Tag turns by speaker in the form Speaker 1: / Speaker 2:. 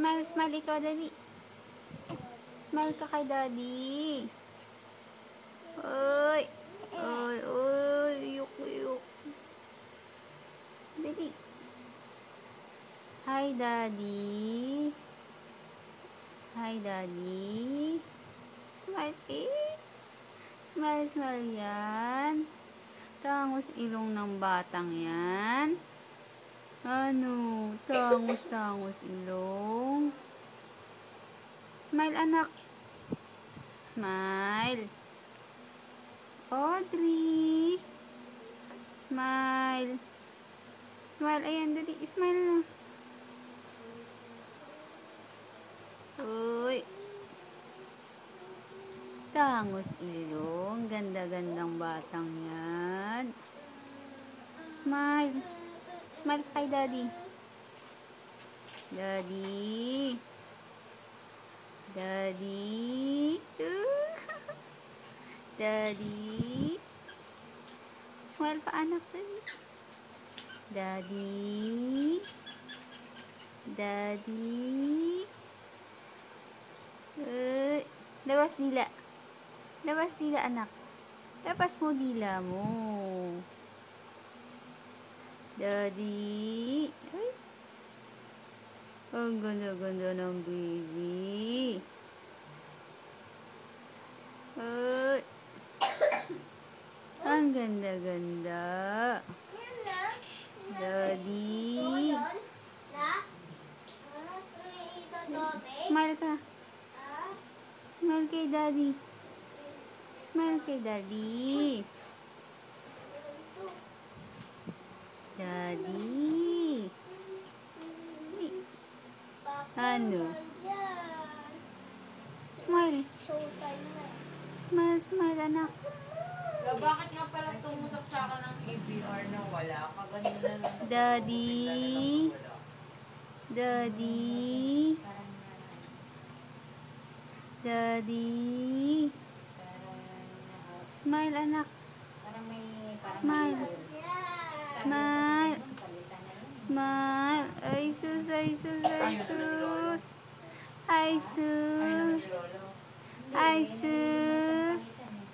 Speaker 1: Smile, smile ikaw, dali. Smile ka kay daddy. Oy. Oy, oy. Yuk, yuk. Dali. Hi, daddy. Hi, daddy. Smile, eh. Smile, smile yan. Tangos ilong ng batang yan. Ano? Tangos, tangos ilong. Smile, anak. Smile. Audrey. Smile. Smile. Ayan, dali. Smile na. Uy. Tangos ilong. Ganda-gandang batang yan. Smile. Smile kay daddy. Daddy. Daddy. Daddy. Smile pa anak. Daddy. Daddy. Labas dila. Labas dila anak. Labas mo dila mo. Daddy. Ay. Ang ganda-ganda ng baby. Ay. Ang ganda-ganda. Daddy. Smile ka. Smile kay daddy. Smile kay daddy. Daddy. Ano? Smile. Smile, smile, anak.
Speaker 2: Bakit nga pala tumusok sa akin ng ABR na wala? Kaganina lang.
Speaker 1: Daddy. Daddy. Daddy. Smile, anak. Smile. Smile. Smile. Ay, sus, ay, sus, ay, sus. Ay, sus. Ay, sus.